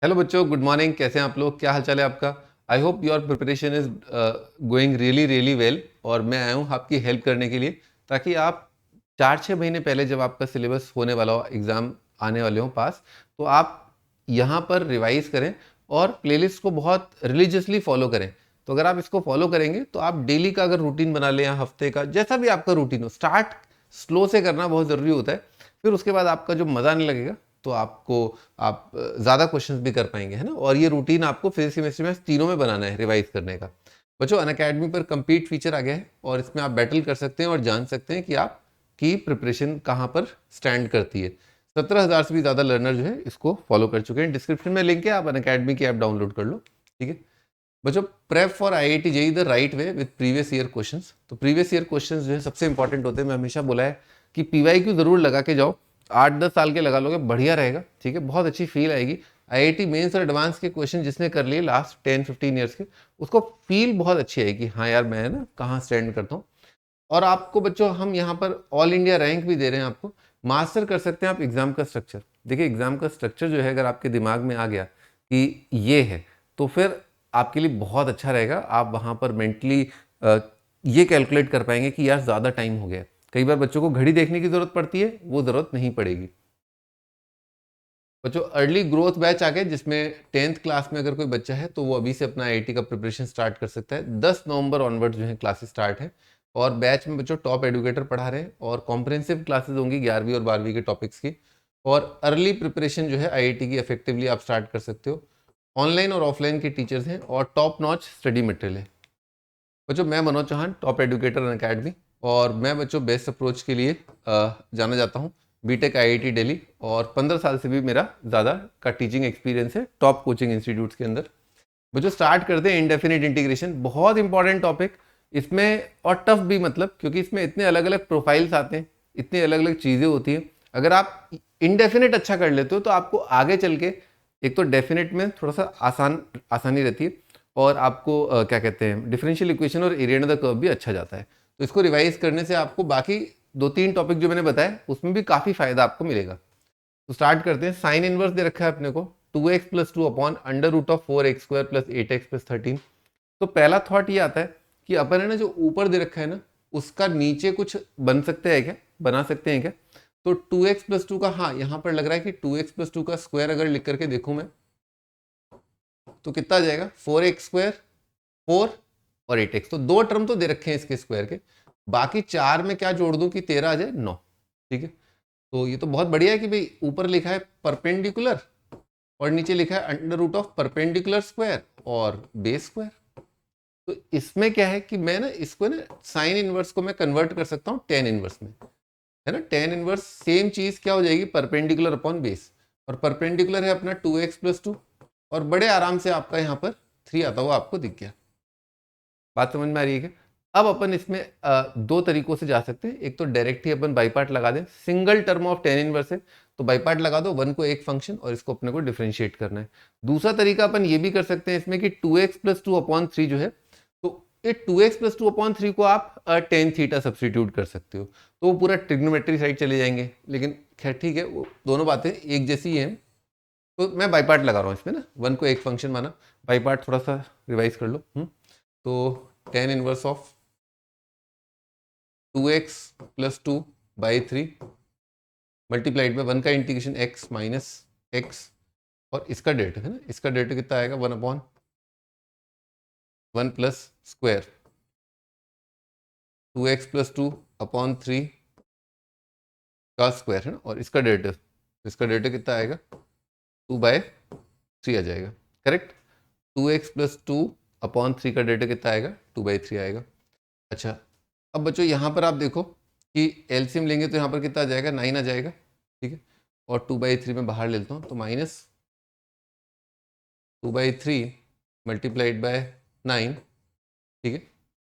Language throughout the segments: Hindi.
हेलो बच्चों, गुड मॉर्निंग। कैसे हैं आप लोग? क्या हाल चाल है आपका? I hope your preparation is going really really well. और मैं आया हूँ आपकी हेल्प करने के लिए, ताकि आप 4-6 महीने पहले जब आपका सिलेबस होने वाला हो, एग्ज़ाम आने वाले हो पास, तो आप यहाँ पर रिवाइज करें और प्लेलिस्ट को बहुत रिलीजियसली फॉलो करें। तो अगर आप इसको फॉलो करेंगे तो आप डेली का अगर रूटीन बना लें या हफ्ते का, जैसा भी आपका रूटीन हो, स्टार्ट स्लो से करना बहुत ज़रूरी होता है। फिर उसके बाद आपका जो मज़ा आने लगेगा तो आप ज़्यादा क्वेश्चंस भी कर पाएंगे, है ना। और ये रूटीन आपको फिजिक्स केमिस्ट्री में तीनों में बनाना है, रिवाइज करने का। बच्चों, अनअकैडमी पर कंप्लीट फीचर आ गया है और इसमें आप बैटल कर सकते हैं और जान सकते हैं कि आपकी प्रिपरेशन कहाँ पर स्टैंड करती है। 17,000 से भी ज़्यादा लर्नर जो है इसको फॉलो कर चुके हैं। डिस्क्रिप्शन में लिंक है, आप अनअकैडमी की ऐप डाउनलोड कर लो। ठीक है बच्चों, prep for IIT JEE the right way with previous year questions. तो प्रीवियस ईयर क्वेश्चंस जो है सबसे इंपॉर्टेंट होते हैं। मैं हमेशा बोला है कि पीवाईक्यू जरूर लगा के जाओ। 8-10 साल के लगा लोगे बढ़िया रहेगा। ठीक है, बहुत अच्छी फील आएगी। आईआईटी मेंस और एडवांस के क्वेश्चन जिसने कर लिए लास्ट 10-15 ईयर्स के, उसको फील बहुत अच्छी आएगी। हाँ यार, मैं ना कहाँ स्टैंड करता हूँ। और आपको बच्चों हम यहाँ पर ऑल इंडिया रैंक भी दे रहे हैं। आपको मास्टर कर सकते हैं आप एग्जाम का स्ट्रक्चर। देखिए, एग्जाम का स्ट्रक्चर जो है अगर आपके दिमाग में आ गया कि ये है, तो फिर आपके लिए बहुत अच्छा रहेगा। आप वहाँ पर मेंटली ये कैलकुलेट कर पाएंगे कि यार ज़्यादा टाइम हो गया। कई बार बच्चों को घड़ी देखने की ज़रूरत पड़ती है, वो ज़रूरत नहीं पड़ेगी। बच्चों, अर्ली ग्रोथ बैच आ गए, जिसमें 10th क्लास में अगर कोई बच्चा है तो वो अभी से अपना आईआईटी का प्रिपरेशन स्टार्ट कर सकता है। 10 नवंबर ऑनवर्ड जो है क्लासेस स्टार्ट है। और बैच में बच्चों टॉप एडुकेटर पढ़ा रहे हैं और कॉम्प्रिहेंसिव क्लासेस होंगी 11वीं और 12वीं के टॉपिक्स की। और अर्ली प्रिपरेशन जो है आईआईटी की इफेक्टिवली आप स्टार्ट कर सकते हो। ऑनलाइन और ऑफलाइन के टीचर्स हैं और टॉप नॉच स्टडी मटेरियल है। बच्चों, मैं Manoj Chauhan, top educator academy. और मैं बच्चों बेस्ट अप्रोच के लिए जाना जाता हूँ बीटेक आईआईटी दिल्ली। और 15 साल से भी मेरा ज़्यादा का टीचिंग एक्सपीरियंस है टॉप कोचिंग इंस्टीट्यूट्स के अंदर। बच्चों, स्टार्ट करते हैं इंडेफिनिट इंटीग्रेशन। बहुत इंपॉर्टेंट टॉपिक इसमें, और टफ भी, मतलब क्योंकि इसमें इतने अलग अलग प्रोफाइल्स आते हैं, इतनी अलग अलग चीज़ें होती हैं। अगर आप इंडेफिनिट अच्छा कर लेते हो तो आपको आगे चल के एक तो डेफिनेट में थोड़ा सा आसानी रहती है। और आपको क्या कहते हैं, डिफरेंशियल इक्वेशन और एरिया अंडर द कर्व भी अच्छा जाता है। तो इसको रिवाइज करने से आपको बाकी 2-3 टॉपिक जो मैंने बताया उसमें भी काफ़ी फायदा आपको मिलेगा। तो स्टार्ट करते हैं। साइन इनवर्स दे रखा है अपने को 2x+2 upon under root of 4x² plus 8x plus 13। तो पहला थॉट ये आता है कि अपन है ना, जो ऊपर दे रखा है ना, उसका नीचे कुछ बन सकते हैं क्या, बना सकते हैं क्या? तो 2x+2 का, हाँ यहाँ पर लग रहा है कि 2x+2 का स्क्वायर अगर लिख करके देखूं मैं, तो कितना आ जाएगा? 4x², 4 और 8x। तो दो टर्म तो दे रखे हैं इसके स्क्वायर के। बाकी 4 में क्या जोड़ दूं कि 13 आ जाए? 9। ठीक है, तो ये तो बहुत बढ़िया है कि भाई ऊपर लिखा है परपेंडिकुलर और नीचे लिखा है under root of perpendicular square और बेस स्क्वायर। तो इसमें क्या है कि मैं ना इसको ना साइन इनवर्स को मैं कन्वर्ट कर सकता हूँ टेन इनवर्स में, है ना। टेन इनवर्स सेम चीज क्या हो जाएगी? Perpendicular upon base. और परपेंडिकुलर है अपना 2x+2 और बड़े आराम से आपका यहाँ पर 3 आता हुआ आपको दिख गया। बात समझ में आ रही है क्या? अब अपन इसमें दो तरीकों से जा सकते हैं। एक तो direct he upon by part लगा दें। Single term of tan inverse है तो बाई पार्ट लगा दो, वन को एक फंक्शन और इसको अपने को डिफरेंशिएट करना है। दूसरा तरीका अपन ये भी कर सकते हैं इसमें कि 2x+2/3 जो है, तो ये 2x+2/3 को आप टेन थीटा सब्सटीट्यूट कर सकते हो, तो वो पूरा ट्रिग्नोमेट्री साइड चले जाएंगे। लेकिन खैर ठीक है, वो दोनों बातें एक जैसी हैं। तो मैं बाई पार्ट लगा रहा हूँ इसमें ना, वन को एक फंक्शन माना। बाई पार्ट थोड़ा सा रिवाइज कर लो। तो tan inverse of 2x+2/3 multiplied में वन का इंटीग्रेशन x माइनस एक्स, और इसका डेरिवेटिव है ना, इसका डेरिवेटिव कितना आएगा? 1/1 प्लस स्क्वायर 2x+2/3 का स्क्वायर है ना, और इसका डेरिवेटिव कितना आएगा? 2/3 आ जाएगा। करेक्ट। 2x+2/3 का डेरिवेटिव कितना आएगा? 2/3 आएगा। अच्छा, अब बच्चों यहाँ पर आप देखो कि एलसीएम लेंगे तो यहाँ पर कितना आ जाएगा? 9 आ जाएगा। ठीक है, और 2/3 में बाहर ले लेता हूँ तो माइनस 2/3 मल्टीप्लाइड बाय 9। ठीक है,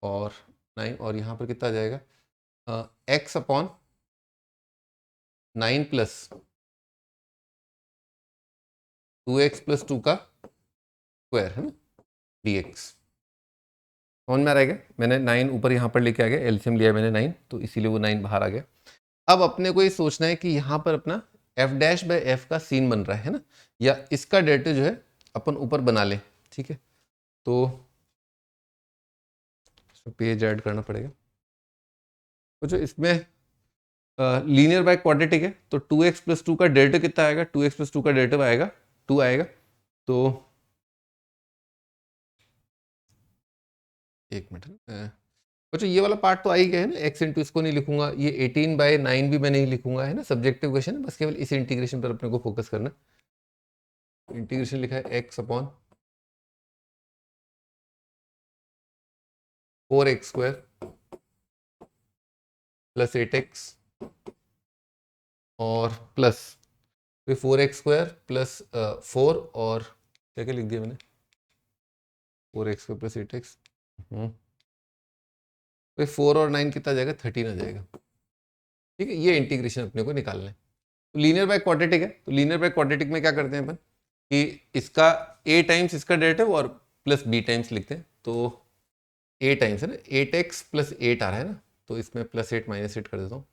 और 9, और यहाँ पर कितना आ जाएगा? x/9 प्लस 2x+2 का स्क्वायर है ना, dx। समझ में आ रहा है क्या? मैंने 9 ऊपर यहाँ पर लेके आ गया, एलसीएम लिया मैंने 9, तो इसीलिए वो 9 बाहर आ गया। अब अपने को ये सोचना है कि यहाँ पर अपना एफ डैश बाय एफ का सीन बन रहा है ना, या इसका डेरिवेटिव जो है अपन ऊपर बना लें, ठीक है। तो पेज ऐड करना पड़ेगा। तो जो इसमें लीनियर बाय क्वाड्रेटिक है, तो 2x प्लस 2 का डेरिवेटिव कितना आएगा, 2x प्लस 2 का डेरिवेटिव आएगा 2 आएगा। तो एक मिनट, अच्छा ये वाला पार्ट तो आ ही गया है ना, x इंटू इसको नहीं लिखूंगा, ये 18/9 भी मैं नहीं लिखूंगा, है ना, सब्जेक्टिव क्वेश्चन है, बस केवल इस इंटीग्रेशन पर अपने को फोकस करना। इंटीग्रेशन लिखा है x upon 4x² plus 8x और प्लस फिर 4x² प्लस 4 और क्या क्या लिख दिया मैंने, 4x² प्लस 8x, फिर 4 और 9 कितना जाएगा, 13 आ जाएगा, ठीक है। ये इंटीग्रेशन अपने को निकालना है। तो लीनियर बाय क्वाड्रेटिक है, तो लीनियर बाय क्वाड्रेटिक में क्या करते हैं अपन कि इसका a टाइम्स इसका डेरिवेटिव और प्लस b टाइम्स लिखते हैं। तो a टाइम्स है ना, 8x प्लस 8 आ रहा है ना, तो इसमें प्लस 8 माइनस 8 कर देता हूँ,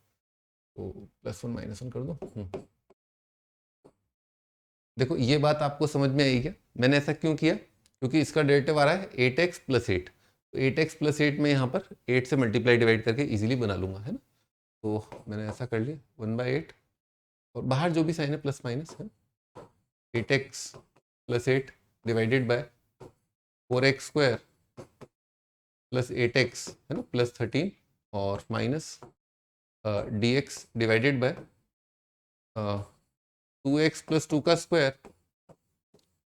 तो प्लस 1 माइनस 1 कर दो। देखो ये बात आपको समझ में आई क्या, मैंने ऐसा क्यों किया, क्योंकि इसका डेरिवेटिव आ रहा है 8x प्लस 8, तो 8x प्लस 8 में यहाँ पर 8 से मल्टीप्लाई डिवाइड करके इजीली बना लूंगा, है ना। तो मैंने ऐसा कर लिया 1/8, और बाहर जो भी साइन है प्लस माइनस है, 8x plus 8 divided by 4x² plus 8x है ना प्लस 13 और minus dx divided by 2x plus 2 का स्क्वायर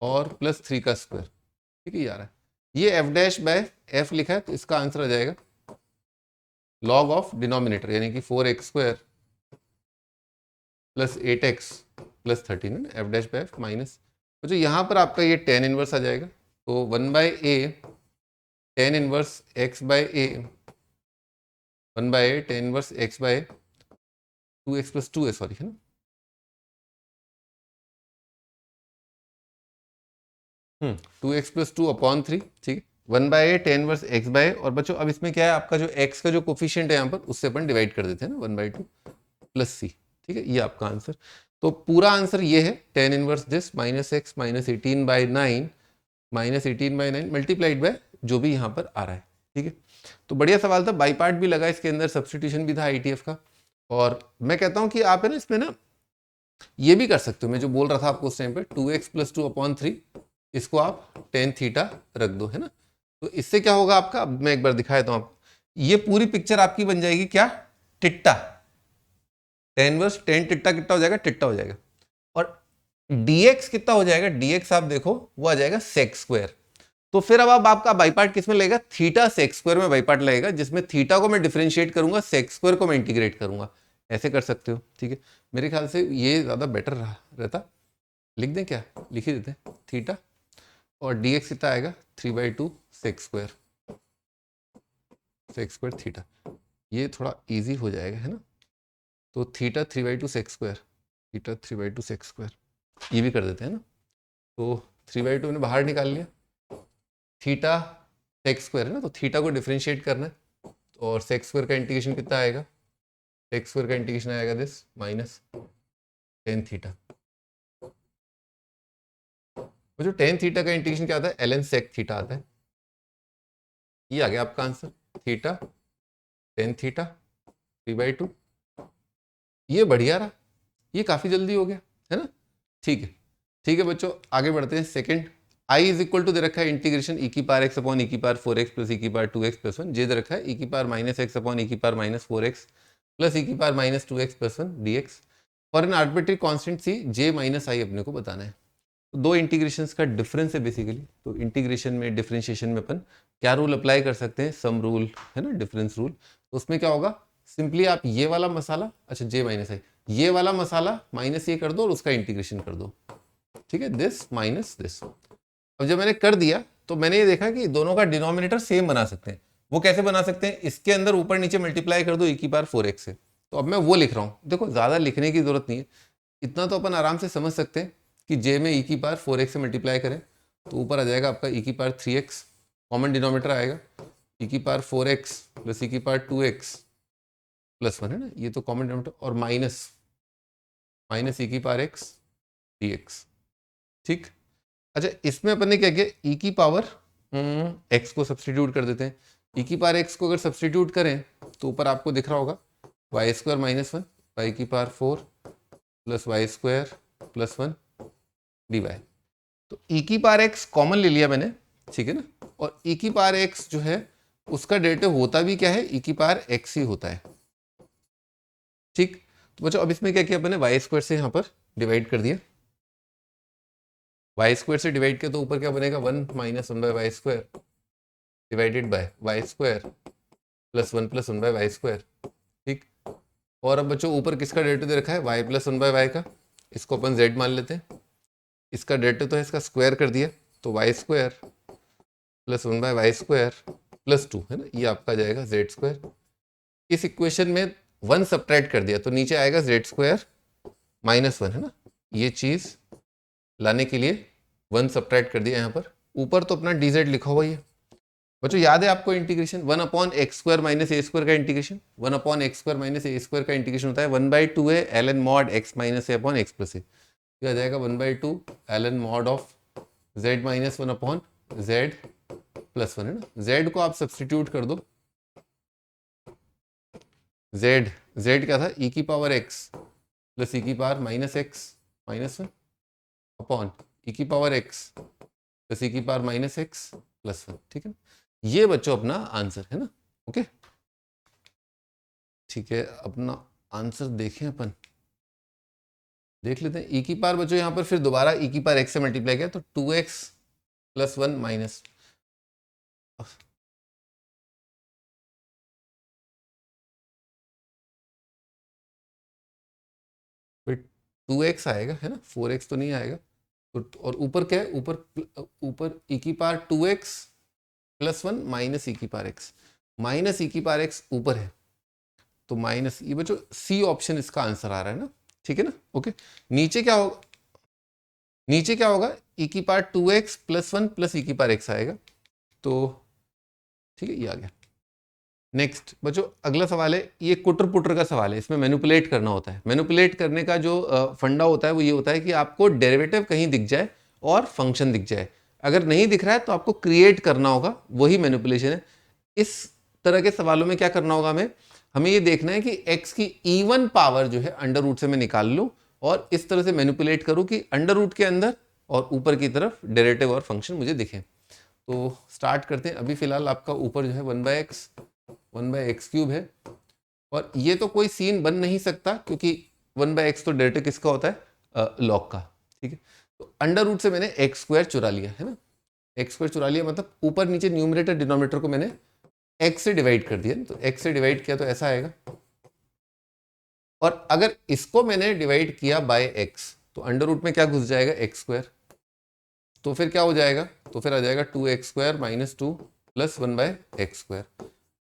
और प्लस 3 का स्क्वायर, ठीक है। ये आ रहा है, ये f डैश बाय f लिखा है, तो इसका आंसर आ जाएगा लॉग ऑफ डिनोमिनेटर, यानी कि 4x² प्लस 8x प्लस 13 है ना, F dash by F minus, तो जो यहाँ पर आपका ये tan इनवर्स आ जाएगा, तो 1/a tan inverse x by a, 1/a tan inverse x by 2x plus 2 है, सॉरी, है ना। टू एक्स प्लस 2 अपॉन 3, ठीक है, 1/a tan inverse x bye, और बच्चों अब इसमें क्या है, आपका जो x का जो कोफिशिएंट है यहाँ पर, उससे अपन डिवाइड कर देते हैं ना, 1/2 प्लस c, ठीक है, ये आपका आंसर। तो पूरा आंसर ये है tan inverse this minus x minus 18/9 minus 18/9 multiplied by जो भी यहाँ पर आ रहा है, ठीक है। तो बढ़िया सवाल था, बाई पार्ट भी लगा, इसके अंदर सब्सटीट्यूशन भी था ITF का। और मैं कहता हूँ कि आप है ना इसमें ना ये भी कर सकते हो, मैं जो बोल रहा था आपको उस टाइम पे 2x प्लस 2 अपॉन 3, इसको आप tan थीटा रख दो, है ना। तो इससे क्या होगा आपका, अब मैं एक बार दिखा देता हूँ आपको, ये पूरी पिक्चर आपकी बन जाएगी क्या, Titta, tan inverse tan Titta कितना हो जाएगा, टिट्टा हो जाएगा, और dx कितना हो जाएगा, dx आप देखो वो आ जाएगा sec स्क्वायर। तो फिर अब आपका बाई पार्ट किसमें लगेगा, थीटा सेक स्क्वायर में बाई पार्ट लगेगा, जिसमें थीटा को मैं डिफरेंशिएट करूंगा, सेक स्क्वायर को मैं इंटीग्रेट करूंगा, ऐसे कर सकते हो, ठीक है। मेरे ख्याल से ये ज्यादा बेटर रहता, लिख दें क्या, लिख ही देते हैं थीटा, और dx कितना आएगा 3/2 सेक स्क्वायर थीटा, ये थोड़ा इजी हो जाएगा, है ना। तो theta 3/2 sec square, theta 3/2 sec square, ये भी कर देते हैं ना। तो 3/2 मैंने बाहर निकाल लिया, थीटा सेक स्क्वायर है ना, तो थीटा को डिफरेंशिएट करना है, और सेक स्क्वायर का इंटीग्रेशन कितना आएगा, सेक स्क्वायर का इंटीग्रेशन आएगा दिस माइनस tan थीटा, वो जो tan थीटा का इंटीग्रेशन क्या आता है, ln सेक थीटा आता है, ये आ गया आपका आंसर, थीटा tan थीटा 3/2, ये बढ़िया रहा, ये काफी जल्दी हो गया, है ना। ठीक है, ठीक है बच्चों, आगे बढ़ते हैं। Second, i is equal to दे रखा है इंटीग्रेशन e की पावर x अपॉन e की पावर 4x प्लस e की पावर 2x प्लस 1, जे दे रखा है e की power minus x upon e की power minus 4x plus e की power minus 2x plus 1 dx, और an arbitrary constant c j minus i अपने को बताना है। तो दो इंटीग्रेशंस का डिफरेंस है बेसिकली, तो इंटीग्रेशन में डिफरेंशिएशन में अपन क्या रूल अप्लाई कर सकते हैं, सम रूल, है ना, डिफरेंस रूल। तो उसमें क्या होगा, सिंपली आप ये वाला मसाला, अच्छा j माइनस आई, ये वाला मसाला माइनस ये कर दो और उसका इंटीग्रेशन कर दो, ठीक है, दिस माइनस दिस। अब जब मैंने कर दिया तो मैंने ये देखा कि दोनों का डिनोमिनेटर सेम बना सकते हैं। वो कैसे बना सकते हैं, इसके अंदर ऊपर नीचे मल्टीप्लाई कर दो e की पावर 4x से, तो अब मैं वो लिख रहा हूं, देखो ज्यादा लिखने की जरूरत नहीं है, इतना तो अपन आराम से समझ सकते हैं कि j में e की पावर 4x से मल्टीप्लाई करें तो ऊपर आ जाएगा आपका e की पावर 3x, कॉमन डिनोमिनेटर आएगा e की पावर 4x प्लस e की पावर 2x प्लस 1, है ना, ये तो कॉमन डिनोमिनेटर, और माइनस माइनस ई की पावर एक्स डी एक्स। ठीक। अच्छा, इसमें अपन ने क्या किया, ई की पावर एक्स को सब्सटीट्यूट कर देते हैं। ई की पावर एक्स को अगर सब्सटीट्यूट करें तो ऊपर आपको दिख रहा होगा y square minus one y की power 4 plus y square plus 1 d y. तो ई की पावर एक्स कॉमन ले लिया मैंने, ठीक है ना। और ई की पावर एक्स जो है उसका डेरिवेटिव होता भी क्या है, ई की पावर एक्स ही होता है। ठीक। तो बच्चों अब इसमें क्या किया मैंने, वाई स्क्वायर से यहाँ पर डिवाइड कर दिया। वाई स्क्वायर से डिवाइड किया तो ऊपर क्या बनेगा, 1 minus 1 by Y square divided by Y square plus 1 plus 1 by Y square. ठीक। और अब बच्चों ऊपर किसका डेरिवेटिव दे रखा है, वाई प्लस 1 बाय वाई का, इसको अपन जेड मान लेते हैं। इसका डेरिवेटिव तो है, इसका स्क्वायर कर दिया तो Y square plus 1 by Y square plus 2 है ना, ये आपका जाएगा जेड स्क्वायर। इस इक्वेशन में 1 सब्ट्रैक्ट कर दिया तो नीचे आएगा जेड स्क्वायर माइनस 1 है ना। ये चीज लाने के लिए 1 सब्ट्रैक्ट कर दिया यहाँ पर। ऊपर तो अपना डी जेड लिखा हुआ ही है बच्चों, याद है आपको integration 1 upon x square minus a square का integration, 1 upon x square minus a square का इंटीग्रेशन होता है 1/2 है l n mod x minus a upon x plus a. क्या आ जाएगा 1/2 l n mod of z minus 1 upon z plus 1 है ना। जेड को आप सब्सटीट्यूट कर दो, जेड जेड क्या था, ई की पावर एक्स प्लस ई की power minus x minus 1 upon e की पावर एक्स प्लस ई की पावर माइनस एक्स प्लस 1। ठीक है, ये बच्चों अपना आंसर है ना। ओके ठीक है, अपना आंसर देखें अपन, देख लेते हैं। ई की पावर बच्चों यहाँ पर फिर दोबारा ई की पावर एक्स से मल्टीप्लाई किया तो 2x प्लस 1 माइनस, फिर 2x आएगा है ना, 4x तो नहीं आएगा। तो और ऊपर क्या है, ऊपर ई की पावर 2x प्लस 1 माइनस ई की पावर एक्स, माइनस ई की पावर एक्स ऊपर है तो माइनस, ये बच्चों सी ऑप्शन इसका आंसर आ रहा है ना। ठीक है ना। ओके, नीचे क्या होगा, नीचे क्या होगा, ई की power 2x plus 1 plus e की पावर एक्स आएगा। तो ठीक है, ये आ गया। नेक्स्ट बच्चों अगला सवाल है, ये कुटर पुटर का सवाल है, इसमें मैनिपुलेट करना होता है। मैनिपुलेट करने का जो फंडा होता है वो ये होता है कि आपको डेरिवेटिव कहीं दिख जाए और फंक्शन दिख जाए। अगर नहीं दिख रहा है तो आपको क्रिएट करना होगा, वही मैनिपुलेशन है। इस तरह के सवालों में क्या करना होगा, हमें हमें ये देखना है कि x की इवन पावर जो है अंडर रूट से मैं निकाल लूं और इस तरह से मैनिपुलेट करूं कि अंडर रूट के अंदर और ऊपर की तरफ डेरिवेटिव और फंक्शन मुझे दिखे। तो स्टार्ट करते हैं। अभी फिलहाल आपका ऊपर जो है 1/x क्यूब है और ये तो कोई सीन बन नहीं सकता क्योंकि 1/x तो डेरिवेटिव किसका होता है, लॉग का। ठीक है, तो अंडर रूट से मैंने एक्स स्क्वायर चुरा लिया है ना। एक्स स्क्वायर चुरा लिया मतलब ऊपर नीचे न्यूमरेटर डिनोमिनेटर को मैंने x से डिवाइड कर दिया, तो x से डिवाइड किया तो ऐसा आएगा। और अगर इसको मैंने डिवाइड किया बाय x तो अंडर रूट में क्या घुस जाएगा, एक्स स्क्वायर। तो फिर क्या हो जाएगा, तो फिर आ जाएगा 2x square minus 2 plus 1/x square.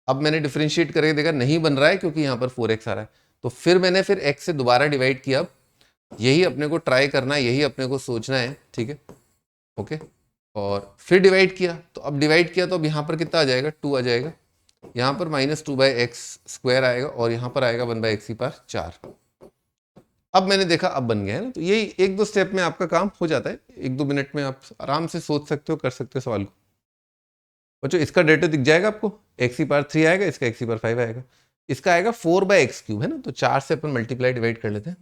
अब मैंने डिफरेंशिएट करके देखा नहीं बन रहा है क्योंकि यहाँ पर 4x आ रहा है, तो फिर मैंने फिर x से दोबारा डिवाइड किया। अब यही अपने को ट्राई करना है, यही अपने को सोचना है। ठीक है, ओके। और फिर डिवाइड किया, तो अब डिवाइड किया तो अब यहाँ पर कितना आ जाएगा, 2 आ जाएगा। यहाँ पर माइनस 2/x स्क्वायर आएगा और यहाँ पर आएगा 1/x की पावर 4। अब मैंने देखा अब बन गया है ना। तो यही 1-2 स्टेप में आपका काम हो जाता है, 1-2 मिनट में आप आराम से सोच सकते हो, कर सकते हो सवाल को। बच्चों इसका डेरिवेटिव दिख जाएगा आपको, x की पावर 3 आएगा, इसका x की पावर 5 आएगा, इसका आएगा 4/x क्यूब है ना। तो 4 से अपन मल्टीप्लाई डिवाइड कर लेते हैं,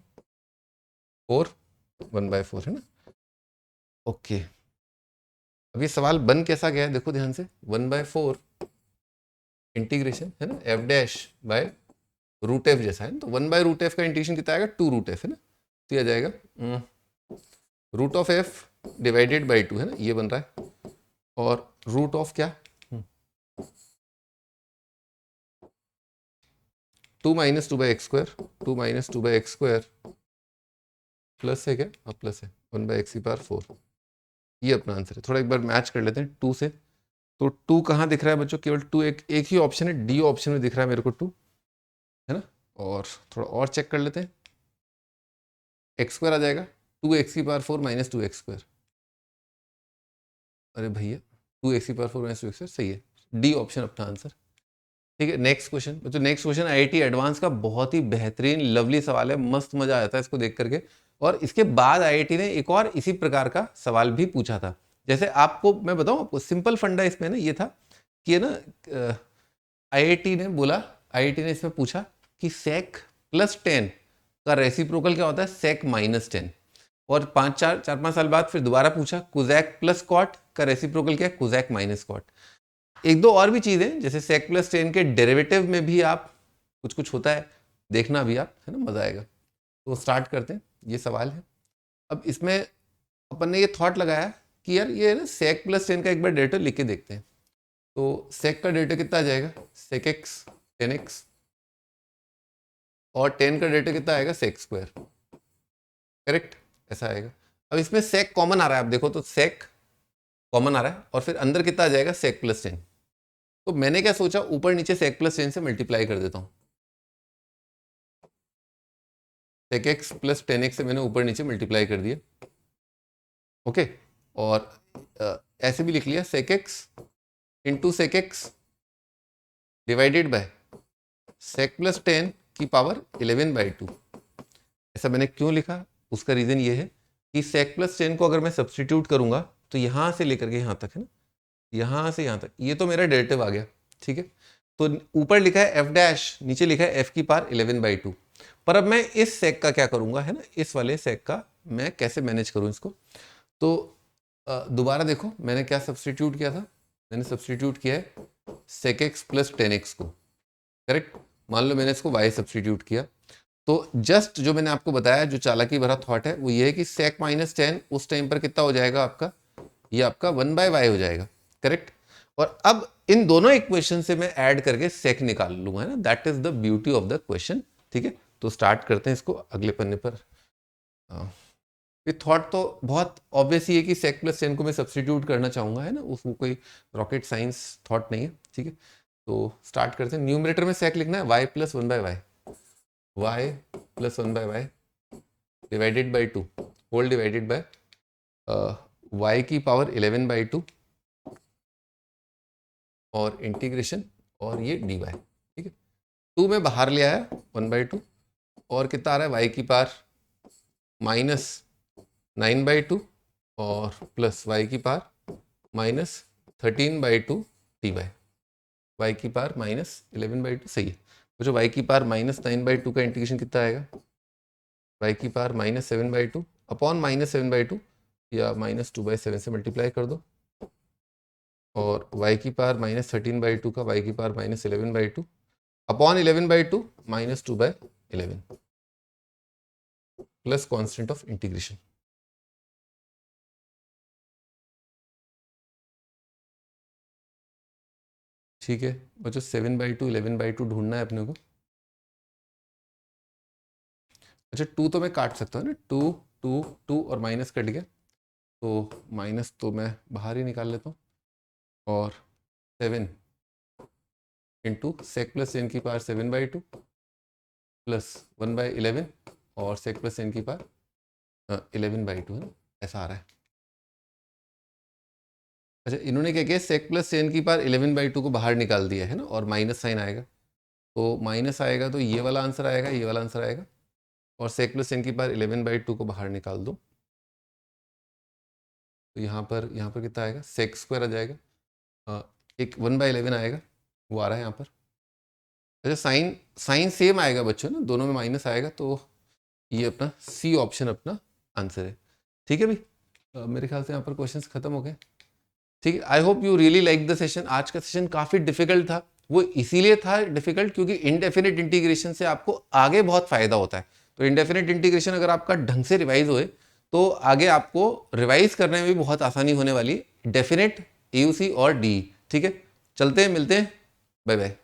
4 1/4 है ना। ओके, अब ये सवाल बन कैसा गया है देखो ध्यान से, 1/4 इंटीग्रेशन है ना f dash by root F जैसा है, तो 1/√f का इंटीग्रेशन कितना आएगा, 2√f है ना। तो ये आ जाएगा root of F divided by 2 है ना, ये बन रहा है। और रूट ऑफ क्या, 2 minus 2/x square, 2 minus 2/x square plus है क्या, अब प्लस है 1/x की पावर 4। ये अपना आंसर है। थोड़ा एक बार मैच कर लेते हैं 2 से। तो 2 कहाँ दिख रहा है बच्चों, केवल 2 एक ही ऑप्शन है, डी ऑप्शन में दिख रहा है मेरे को 2 है ना। और थोड़ा और चेक कर लेते हैं, एक्स स्क्वायर आ जाएगा 2x की पावर 4 माइनस 2x स्क्वायर। अरे भैया 2x की पावर 4 माइनस 2x स्क्वायर सही है, डी ऑप्शन अपना आंसर। ठीक है, नेक्स्ट क्वेश्चन। तो नेक्स्ट क्वेश्चन आईआईटी एडवांस का बहुत ही बेहतरीन लवली सवाल है, मस्त मजा आता है इसको देख करके। और इसके बाद आईआईटी ने एक और इसी प्रकार का सवाल भी पूछा था। जैसे आपको मैं बताऊं, आपको सिंपल फंडा इसमें ना ये था कि है ना, आईआईटी ने बोला, आईआईटी ने इसमें पूछा कि sec +10 का रेसिप्रोकल क्या होता है, sec -10। और 4-5 साल बाद फिर दोबारा पूछा कोजैक +cot का रेसिप्रोकल क्या है, कोजैक -cot। एक दो और भी चीजें, जैसे sec +10 के डेरिवेटिव में भी आप कुछ कुछ होता है, देखना भी आप, है ना, मजा आएगा। तो स्टार्ट करते हैं, ये सवाल है। अब इसमें अपन ने ये थॉट लगाया कि यार ये ना sec +10 का एक बार डेरिवेटिव लिख के देखते हैं। तो sec का डेरिवेटिव कितना आ जाएगा, sec x 10x, और 10 का डेरिवेटिव कितना आएगा, sec²। करेक्ट, ऐसा आएगा। अब इसमें sec कॉमन आ रहा है, आप देखो तो sec कॉमन आ रहा है, और फिर अंदर कितना आ जाएगा, sec +10। तो मैंने क्या सोचा, ऊपर नीचे sec +10 से मल्टीप्लाई कर देता हूं। sec x + 10x से मैंने ऊपर नीचे मल्टीप्लाई कर दिया, ओके। और ऐसे भी लिख लिया, sec x into sec x divided by sec +10 की पावर 11/2। ऐसा मैंने क्यों लिखा, उसका रीजन ये है कि sec +10 को अगर मैं सब्सटीट्यूट करूंगा तो यहां से लेकर के यहां तक, है ना, यहां से यहां तक, ये तो मेरा डेरिवेटिव आ गया, ठीक है। तो ऊपर लिखा है f', नीचे लिखा है f की पावर 11/2। पर अब मैं इस sec का क्या करूंगा, है ना, इस वाले sec का मैं कैसे मैनेज करूं इसको। तो दोबारा देखो मैंने क्या सब्सटीट्यूट किया था, मैंने सब्सटीट्यूट किया है sec x + 10x को, करेक्ट। मान लो मैंने इसको y सब्सटीट्यूट किया, तो जस्ट जो मैंने आपको बताया, जो चालाकी भरा थॉट है वो ये है कि sec -10 उस टाइम पर कितना हो जाएगा आपका, ये आपका 1/y हो जाएगा, करेक्ट। और अब इन दोनों इक्वेशन से मैं ऐड करके sec निकाल लूंगा, है ना, that is the beauty of the question, ठीक है। तो स्टार्ट करते हैं इसको अगले पन्ने पर। ये थॉट तो बहुत ऑब्वियस ही है कि sec +10 को मैं सब्सटीट्यूट करना चाहूंगा, है ना, उसमें कोई रॉकेट साइंस थॉट नहीं है, ठीक है। तो स्टार्ट करते हैं। न्यूमरेटर में sec लिखना है y + 1/y, y + 1/y divided by 2 whole divided by y की पावर 11/2 और इंटीग्रेशन, और ये dy, ठीक है। 2 में बाहर ले आया 1/2, और कितना आ रहा है, y की पावर -9/2 और प्लस y की पावर -13/2 dy, y की पावर -11/2, सही है। तो जो y की पावर -9/2 का इंटीग्रेशन कितना आएगा, y की पावर -7/2 अपॉन -7/2 या -2/7 से मल्टीप्लाई कर दो, और y की पावर -13/2 का y की power -11/2 upon 11/2 -2/11 plus constant of integration. ठीक है बच्चों, 7/2 11/2 ढूंढना है अपने को। अच्छा 2 तो मैं काट सकता हूँ ना, 2 2 2 और माइनस कट गया, तो माइनस तो मैं बाहर ही निकाल लेता हूँ, और 7 इंटू sec +10 की पावर 7/2 प्लस 1/11 और sec +10 की पावर 11/2, है ना, ऐसा आ रहा है। अच्छा इन्होंने क्या किया, sec +10 की पावर 11/2 को बाहर निकाल दिया है ना, और माइनस साइन आएगा, तो माइनस आएगा तो ये वाला आंसर आएगा, ये वाला आंसर आएगा, और sec +10 की पावर 11/2 को बाहर निकाल दो, तो यहाँ पर कितना आएगा, sec² आ जाएगा, एक 1/11 आएगा, वो आ रहा है यहाँ पर। अच्छा साइन साइन सेम आएगा बच्चों ना, दोनों में माइनस आएगा, तो ये अपना सी ऑप्शन अपना आंसर है, ठीक है भाई। मेरे ख्याल से यहाँ पर क्वेश्चंस खत्म हो गए, ठीक है। I hope you really like the session. आज का सेशन काफ़ी डिफिकल्ट था, वो इसीलिए था डिफिकल्ट क्योंकि इनडेफिनेट इंटीग्रेशन से आपको आगे बहुत फ़ायदा होता है। तो इनडेफिनेट इंटीग्रेशन अगर आपका ढंग से रिवाइज होए तो आगे आपको रिवाइज करने में भी बहुत आसानी होने वाली है, डेफिनेट, AUC और DE, ठीक है। चलते हैं, मिलते हैं, बाय बाय।